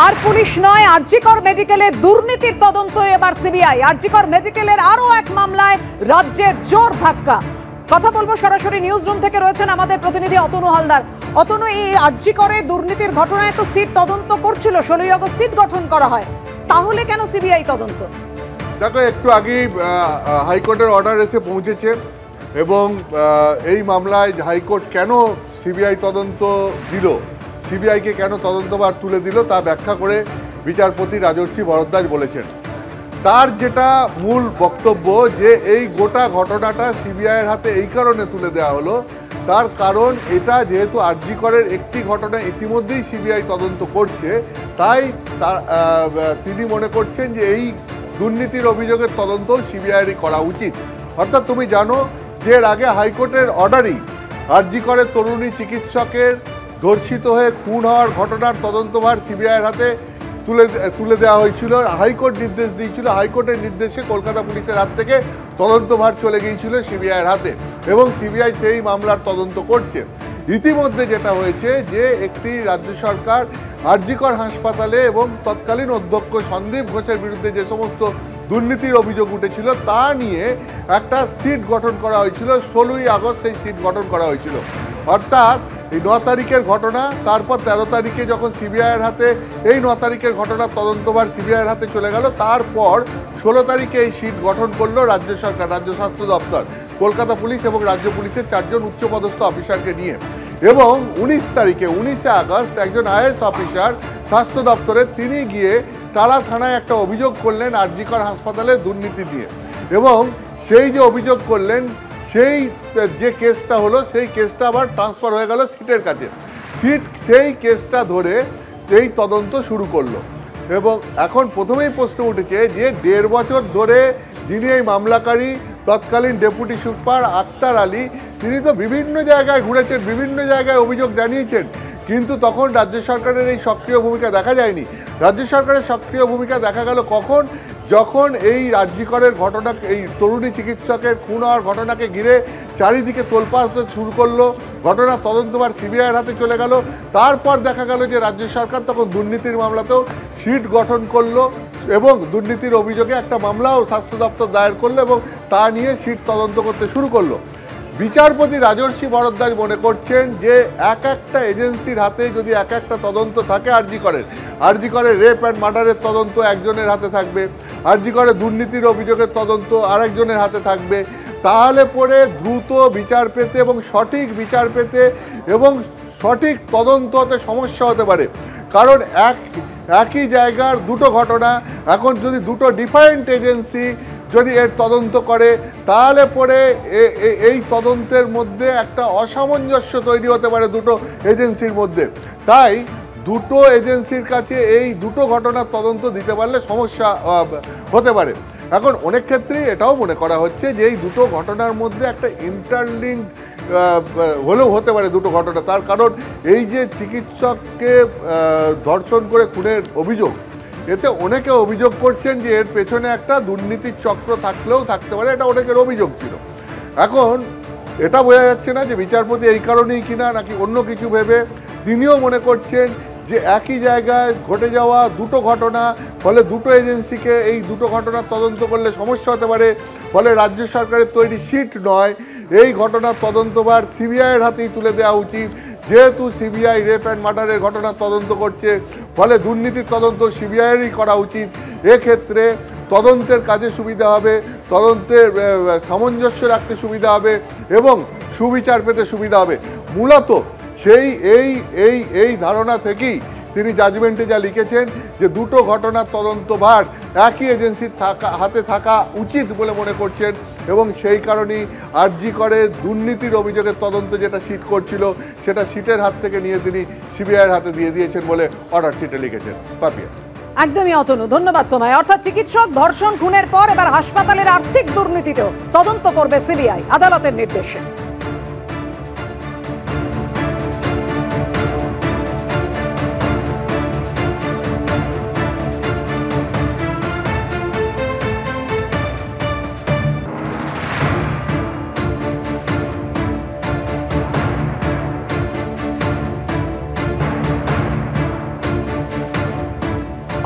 আর police নয়, আরজিকর মেডিকেলে দুর্নীতির তদন্ত এবার সিবিআই। আরজিকর মেডিকেলের আরো এক মামলায় রাজ্যের জোর ধাক্কা। কথা বলবো সরাসরি নিউজ রুম থেকে, রয়েছেন আমাদের প্রতিনিধি অতনু হালদার। অতনু, এই আরজিকরে দুর্নীতির ঘটনায় তো সিট তদন্ত করছিল, 16ই আগস্ট সিট গঠন করা হয়, তাহলে কেন সিবিআই তদন্ত? দেখো, একটু আগেই হাইকোর্টের অর্ডার এসে পৌঁছেছে এবং এই মামলায় হাইকোর্ট কেন সিবিআই তদন্ত দিল, সিবিআইকে কেন তদন্তভার তুলে দিল, তা ব্যাখ্যা করে বিচারপতি রাজর্ষি ভরদ্বাজ বলেছেন। তার যেটা মূল বক্তব্য যে এই গোটা ঘটনাটা সিবিআইয়ের হাতে এই কারণে তুলে দেওয়া হলো, তার কারণ এটা যেহেতু আরজিকরের একটি ঘটনা ইতিমধ্যেই সিবিআই তদন্ত করছে, তাই তিনি মনে করছেন যে এই দুর্নীতির অভিযোগের তদন্ত সিবিআইয়েরই করা উচিত। অর্থাৎ তুমি জানো যে এর আগে হাইকোর্টের অর্ডারই আরজিকরের তরুণী চিকিৎসকের ধর্ষিত হয়ে খুন হওয়ার ঘটনার তদন্তভার সিবিআইয়ের হাতে তুলে দেওয়া হয়েছিল। হাইকোর্ট নির্দেশ দিয়েছিল, হাইকোর্টের নির্দেশে কলকাতা পুলিশের হাত থেকে তদন্তভার চলে গিয়েছিল সিবিআইয়ের হাতে এবং সিবিআই সেই মামলার তদন্ত করছে। ইতিমধ্যে যেটা হয়েছে যে একটি রাজ্য সরকার আরজিকর হাসপাতালে এবং তৎকালীন অধ্যক্ষ সন্দীপ ঘোষের বিরুদ্ধে যে সমস্ত দুর্নীতির অভিযোগ উঠেছিল তা নিয়ে একটা সিট গঠন করা হয়েছিল। 16ই আগস্ট সেই সিট গঠন করা হয়েছিল। অর্থাৎ এই 9 তারিখের ঘটনা, তারপর 13 তারিখে যখন সিবিআইয়ের হাতে এই 9 তারিখের ঘটনার তদন্তভার সিবিআইয়ের হাতে চলে গেল, তারপর 16 তারিখে এই সিট গঠন করলো রাজ্য সরকার, রাজ্য স্বাস্থ্য দপ্তর, কলকাতা পুলিশ এবং রাজ্য পুলিশের 4 জন উচ্চপদস্থ অফিসারকে নিয়ে। এবং 19 আগস্ট একজন আইএএস অফিসার স্বাস্থ্য দপ্তরের, তিনি গিয়ে টালা থানায় একটা অভিযোগ করলেন আরজিকর হাসপাতালে দুর্নীতি নিয়ে। এবং সেই যে অভিযোগ করলেন, সেই যে কেসটা হলো, সেই কেসটা আবার ট্রান্সফার হয়ে গেল সিটের কাছে। সিট সেই কেসটা ধরে এই তদন্ত শুরু করলো। এবং এখন প্রথমেই প্রশ্ন উঠেছে যে 1.5 বছর ধরে যিনি এই মামলাকারী তৎকালীন ডেপুটি সুপার আক্তার আলী, তিনি তো বিভিন্ন জায়গায় ঘুরেছেন, বিভিন্ন জায়গায় অভিযোগ জানিয়েছেন, কিন্তু তখন রাজ্য সরকারের এই সক্রিয় ভূমিকা দেখা যায়নি। রাজ্য সরকারের সক্রিয় ভূমিকা দেখা গেল কখন, যখন এই আরজিকরের ঘটনা, এই তরুণী চিকিৎসকের খুন হওয়ার ঘটনাকে ঘিরে চারিদিকে তোলপাড় হতে শুরু করলো, ঘটনা তদন্তভার সিবিআইয়ের হাতে চলে গেল। তারপর দেখা গেল যে রাজ্য সরকার তখন দুর্নীতির মামলাতেও সিট গঠন করলো এবং দুর্নীতির অভিযোগে একটা মামলাও স্বাস্থ্য দপ্তর দায়ের করলো এবং তা নিয়ে সিট তদন্ত করতে শুরু করলো। বিচারপতি রাজর্ষি ভরদ্বাজ মনে করছেন যে একটা এজেন্সির হাতে যদি একটা তদন্ত থাকে, আরজিকরের রেপ অ্যান্ড মার্ডারের তদন্ত একজনের হাতে থাকবে, আরজিকরের দুর্নীতির অভিযোগের তদন্ত আরেকজনের হাতে থাকবে, তাহলে পরে দ্রুত বিচার পেতে এবং সঠিক বিচার পেতে এবং সঠিক তদন্ত হতে সমস্যা হতে পারে। কারণ একই জায়গার দুটো ঘটনা, এখন যদি দুটো ডিফারেন্ট এজেন্সি যদি এর তদন্ত করে, তাহলে পরে এই তদন্তের মধ্যে একটা অসামঞ্জস্য তৈরি হতে পারে দুটো এজেন্সির মধ্যে। তাই দুটো এজেন্সির কাছে এই দুটো ঘটনার তদন্ত দিতে পারলে সমস্যা হতে পারে। এখন অনেক ক্ষেত্রেই এটাও মনে করা হচ্ছে যে এই দুটো ঘটনার মধ্যে একটা ইন্টারলিঙ্ক হলেও হতে পারে দুটো ঘটনা। তার কারণ এই যে চিকিৎসককে ধর্ষণ করে খুনের অভিযোগ, এতে অনেকে অভিযোগ করছেন যে এর পেছনে একটা দুর্নীতির চক্র থাকলেও থাকতে পারে, এটা অনেকের অভিযোগ ছিল। এখন এটা বোঝা যাচ্ছে না যে বিচারপতি এই কারণেই কিনা নাকি অন্য কিছু ভেবে তিনিও মনে করছেন যে একই জায়গায় ঘটে যাওয়া দুটো ঘটনা, ফলে দুটো এজেন্সিকে এই দুটো ঘটনার তদন্ত করলে সমস্যা হতে পারে, ফলে রাজ্য সরকারের তৈরি সিট নয়, এই ঘটনার তদন্তভার সিবিআইয়ের হাতেই তুলে দেওয়া উচিত। যেহেতু সিবিআই রেপ অ্যান্ড মার্ডারের ঘটনার তদন্ত করছে, ফলে দুর্নীতির তদন্ত সিবিআইয়েরই করা উচিত। এক্ষেত্রে তদন্তের কাজে সুবিধা হবে, তদন্তের সামঞ্জস্য রাখতে সুবিধা হবে এবং সুবিচার পেতে সুবিধা হবে। মূলত সেই এই ধারণা থেকেই তিনি জাজমেন্টে যা লিখেছেন যে দুটো ঘটনার তদন্তভার একই এজেন্সির হাতে থাকা উচিত বলে মনে করছেন এবং সেই কারণেই আরজিকরে দুর্নীতির অভিযোগের তদন্ত যেটা সিট করছিল, সেটা সিটের হাত থেকে নিয়ে তিনি সিবিআইয়ের হাতে দিয়ে দিয়েছেন বলে অর্ডার সিটে লিখেছেন। পাপিয়া। একদমই অতনু, ধন্যবাদ তোমায়। অর্থাৎ চিকিৎসক ধর্ষণ খুনের পর এবার হাসপাতালের আর্থিক দুর্নীতিতেও তদন্ত করবে সিবিআই, আদালতের নির্দেশে।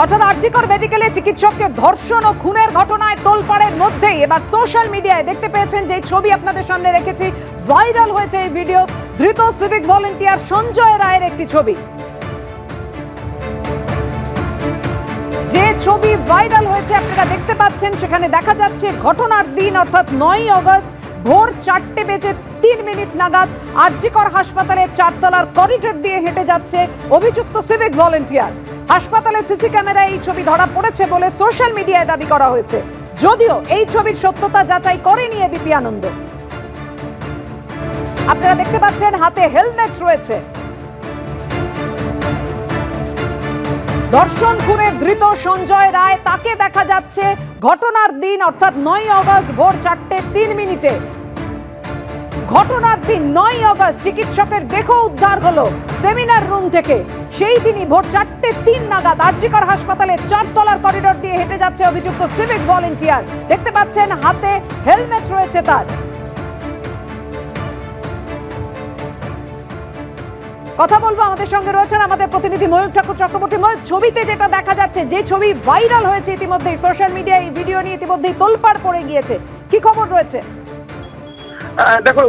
অর্থাৎ আরজিকর মেডিকেলে চিকিৎসককে ধর্ষণ ও খুনের ঘটনায় তোলপাড়ের মধ্যেই এবার সোশ্যাল মিডিয়ায় দেখতে পেয়েছেন যে ছবি আপনাদের সামনে রেখেছি, ভাইরাল হয়েছে এই ভিডিও। ধৃত সিভিক ভলেন্টিয়ার সঞ্জয় রায়ের একটি ছবি। যে ছবি ভাইরাল হয়েছে আপনারা দেখতে পাচ্ছেন, সেখানে দেখা যাচ্ছে ঘটনার দিন অর্থাৎ 9ই আগস্ট ভোর 4:03 নাগাদ আরজিকর হাসপাতালের 4 তলার করিডোর দিয়ে হেঁটে যাচ্ছে অভিযুক্ত সিভিক ভলেন্টিয়ার। হাসপাতালে সিসি ক্যামেরায় এই ছবি ধরা পড়েছে বলে সোশ্যাল মিডিয়ায় দাবি করা হয়েছে, যদিও এই ছবির সত্যতা যাচাই করেনি এবিপি আনন্দ। আপনারা দেখতে পাচ্ছেন হাতে হেলমেট রয়েছে। ধর্ষণ খুনে ধৃত সঞ্জয় রায়, তাকে দেখা যাচ্ছে ঘটনার দিন অর্থাৎ 9ই আগস্ট ভোর 4:03। ঘটনার দিন 9ই আগস্ট চিকিৎসকের দেহ উদ্ধার হলো সেমিনার রুম থেকে। সেই দিনই ভোর 4:03 নাগাদ আরজিকর হাসপাতালে 4 তলার করিডোর দিয়ে হেঁটে যাচ্ছে অভিযুক্ত সিভিক ভলেন্টিয়ার। দেখতে পাচ্ছেন হাতে হেলমেট রয়েছে তার। কথা বলবো, আমাদের সঙ্গে রয়েছেন আমাদের প্রতিনিধি ময়ূর ঠাকুর চক্রবর্তী। ময়ূর, ছবিতে যেটা দেখা যাচ্ছে, যে ছবি ভাইরাল হয়েছে ইতিমধ্যেই সোশ্যাল মিডিয়ায়, এই ভিডিও নিয়ে ইতিমধ্যেই তোলপাড় পড়ে গিয়েছে, কি খবর রয়েছে? দেখো,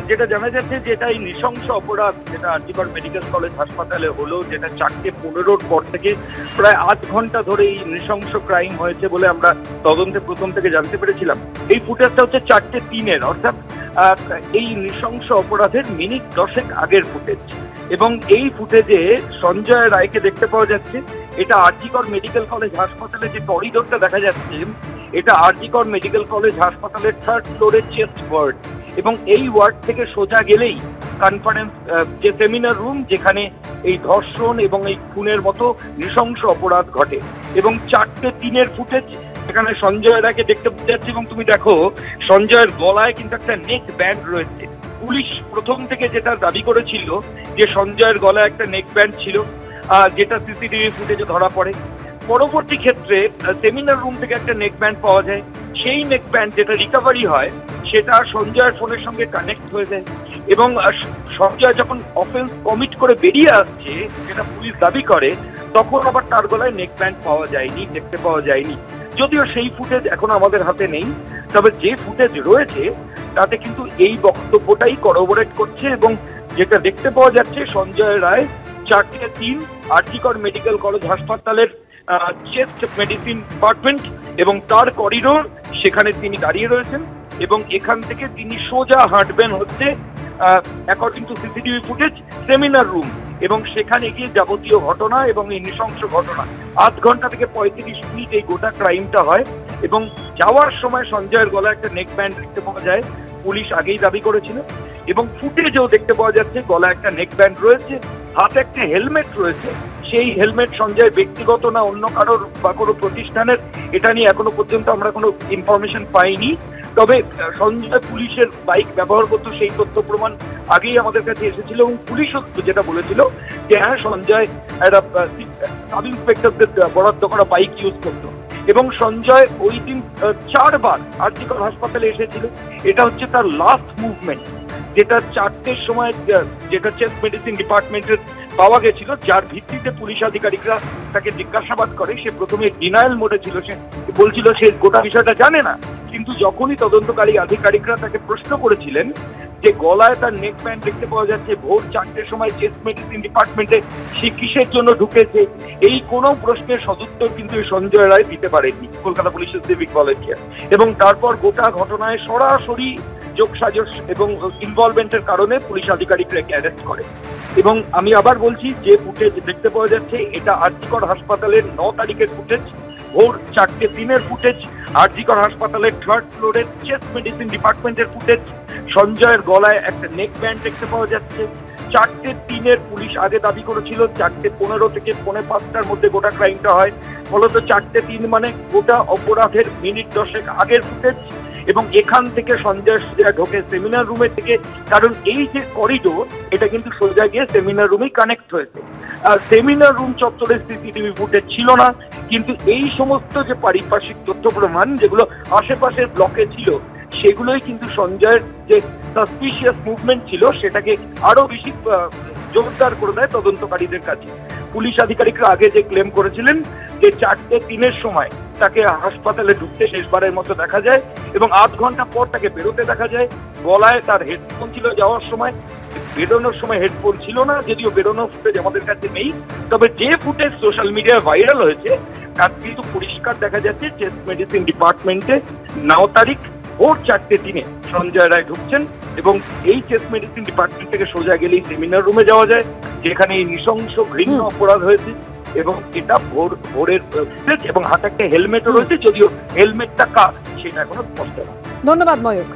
যেটা জানা যাচ্ছে যেটা এই নৃশংস অপরাধ যেটা আরজিকর মেডিকেল কলেজ হাসপাতালে হলো, যেটা 4:15 পর থেকে প্রায় 8 ঘন্টা ধরে এই নৃশংস ক্রাইম হয়েছে বলে আমরা তদন্তে প্রথম থেকে জানতে পেরেছিলাম। এই ফুটেজটা হচ্ছে 4:03, অর্থাৎ এই নৃশংস অপরাধের মিনিট 10 আগের ফুটেজ। এবং এই ফুটেজে সঞ্জয় রায়কে দেখতে পাওয়া যাচ্ছে। এটা আরজিকর মেডিকেল কলেজ হাসপাতালে যে করিডোরটা দেখা যাচ্ছে, এটা আরজিকর মেডিকেল কলেজ হাসপাতালের 3rd ফ্লোরের চেস্ট ওয়ার্ড। এবং এই ওয়ার্ড থেকে সোজা গেলেই কনফারেন্স যে সেমিনার রুম, যেখানে এই ধর্ষণ এবং এই খুনের মতো নৃশংস অপরাধ ঘটে। এবং 4:03 ফুটেজ, এখানে সঞ্জয় রায়কে দেখতে যাচ্ছে। এবং তুমি দেখো সঞ্জয়ের গলায় কিন্তু একটা নেক ব্যান্ড রয়েছে। পুলিশ প্রথম থেকে যেটা দাবি করেছিল যে সঞ্জয়ের গলায় একটা নেক ব্যান্ড ছিল, যেটা সিসিটিভি ফুটেজে ধরা পড়ে। পরবর্তী ক্ষেত্রে সেমিনার রুম থেকে একটা নেক ব্যান্ড পাওয়া যায়। সেই নেক ব্যান্ড যেটা রিকভারি হয়, সেটা সঞ্জয়ের ফোনের সঙ্গে কানেক্ট হয়ে যায়। এবং সঞ্জয় যখন অফেন্স কমিট করে বেরিয়ে আসছে, যেটা পুলিশ দাবি করে, তখন আবার তার গলায় নেক ব্যান্ড পাওয়া যায়নি, দেখতে পাওয়া যায়নি। যদিও সেই ফুটেজ এখন আমাদের হাতে নেই, তবে যে ফুটেজ রয়েছে তাতে কিন্তু এই বক্তব্যটাই করোবোরেট করছে। এবং যেটা দেখতে পাওয়া যাচ্ছে, সঞ্জয় রায় 4:03 আরজিকর মেডিকেল কলেজ হাসপাতালের চেস্ট মেডিসিন ডিপার্টমেন্ট এবং তার করিডোর, সেখানে তিনি দাঁড়িয়ে রয়েছেন। এবং এখান থেকে তিনি সোজা হাঁটবেন হচ্ছে according to CCTV footage seminar room. এবং সেখানে গিয়ে যাবতীয় ঘটনা এবং এই নৃশংস ঘটনা 8 ঘন্টা থেকে 35 মিনিট এই গোটা ক্রাইমটা হয়। এবং যাওয়ার সময় সঞ্জয়ের গলায় একটা নেক ব্যান্ড দেখতে পাওয়া যায়, পুলিশ আগেই দাবি করেছিল। এবং ফুটেজেও দেখতে পাওয়া যাচ্ছে গলায় একটা নেক ব্যান্ড রয়েছে, হাতে একটা হেলমেট রয়েছে। সেই হেলমেট সঞ্জয় ব্যক্তিগত না অন্য কারোর বা কোনো প্রতিষ্ঠানের, এটা নিয়ে এখনো পর্যন্ত আমরা কোনো ইনফরমেশন পাইনি। তবে সঞ্জয় পুলিশের বাইক ব্যবহার করতো, সেই তথ্য প্রমাণ আগেই আমাদের কাছে এসেছিল। এবং পুলিশও যেটা বলেছিল যে হ্যাঁ, সঞ্জয় একটা সাব ইন্সপেক্টরদের বরাদ্দ করা বাইক ইউজ করতো। এবং সঞ্জয় ওই দিন 4 বার আরজিকর হাসপাতালে এসেছিল। এটা হচ্ছে তার লাস্ট মুভমেন্ট, যেটা 4টের সময় যেটা চেস্ট মেডিসিন ডিপার্টমেন্টের পাওয়া গেছিল, যার ভিত্তিতে পুলিশ আধিকারিকরা তাকে জিজ্ঞাসাবাদ করে। সে প্রথমে ডিনায়াল মোডে ছিল, সে বলছিল সে গোটা বিষয়টা জানে না। কিন্তু যখনই তদন্তকারী আধিকারিকরা তাকে প্রশ্ন করেছিলেন যে গলায় তার নেক ব্যান্ড দেখতে পাওয়া যাচ্ছে ভোর 4টের সময় চেস্ট মেডিসিন ডিপার্টমেন্টে, সে কিসের জন্য ঢুকেছে, এই কোনো প্রশ্নের সদুত্তর কিন্তু সঞ্জয় রায় দিতে পারেনি, কলকাতা পুলিশের সিভিক ভলেন্টিয়ার। এবং তারপর গোটা ঘটনায় সরাসরি যোগসাজশ এবং ইনভলভমেন্টের কারণে পুলিশ আধিকারিকরা অ্যারেস্ট করে। এবং আমি আবার বলছি, যে ফুটেজ দেখতে পাওয়া যাচ্ছে, এটা আরজিকর হাসপাতালের 9 তারিখের ফুটেজ, ভোর 4:03 ফুটেজ, আরজিকর হাসপাতালের 3rd ফ্লোরের চেস্ট মেডিসিন ডিপার্টমেন্টের ফুটেজ। সঞ্জয়ের গলায় একটা নেক ব্যান্ড দেখতে পাওয়া যাচ্ছে। 4:03 পুলিশ আগে দাবি করেছিল 4:15 থেকে 4:45 মধ্যে গোটা ক্রাইমটা হয়। ফলত 4:03 মানে গোটা অপরাধের মিনিট 10 আগের ফুটেজ। এবং এখান থেকে সঞ্জয় সোজা ঢোকে সেমিনার রুমে থেকে, কারণ এই যে করিডোর, এটা কিন্তু সোজা গিয়ে সেমিনার রুমেই কানেক্ট হয়েছে। আর সেমিনার রুম চত্বরে সিসিটিভি ফুটেজ ছিল না, কিন্তু এই সমস্ত যে পারিপার্শ্বিক তথ্য প্রমাণ যেগুলো আশেপাশের ব্লকে ছিল, সেগুলোই কিন্তু সঞ্জয়ের যে সাসপিশিয়াস মুভমেন্ট ছিল সেটাকে আরো বেশি জোরদার করে দেয় তদন্তকারীদের কাছে। পুলিশ আধিকারিকরা আগে যে ক্লেম করেছিলেন যে 4:03 সময় তাকে হাসপাতালে ঢুকতে শেষবারের মতো দেখা যায় এবং আধ ঘন্টা পর তাকে বেরোতে দেখা যায়। গলায় তার হেডফোন ছিল যাওয়ার সময়, বেরোনোর সময় হেডফোন ছিল না, যদিও বেরোনোর ফুটেজ আমাদের কাছে নেই। তবে যে ফুটেজ সোশ্যাল মিডিয়ায় ভাইরাল হয়েছে তার কিন্তু পরিষ্কার দেখা যাচ্ছে চেস্ট মেডিসিন ডিপার্টমেন্টে 9 তারিখ ভোর 4:03 সঞ্জয় রায় ঢুকছেন এবং এই চেস্ট মেডিসিন ডিপার্টমেন্ট থেকে সোজা গেলেই সেমিনার রুমে যাওয়া যায় যেখানে এই নৃশংস ঘৃণ্য অপরাধ হয়েছে এবং এটা ভোরের ফুটেজ এবং হাতে একটা হেলমেটও রয়েছে, যদিও হেলমেটটা কার সেটা এখনো স্পষ্ট না। ধন্যবাদ ময়ূক।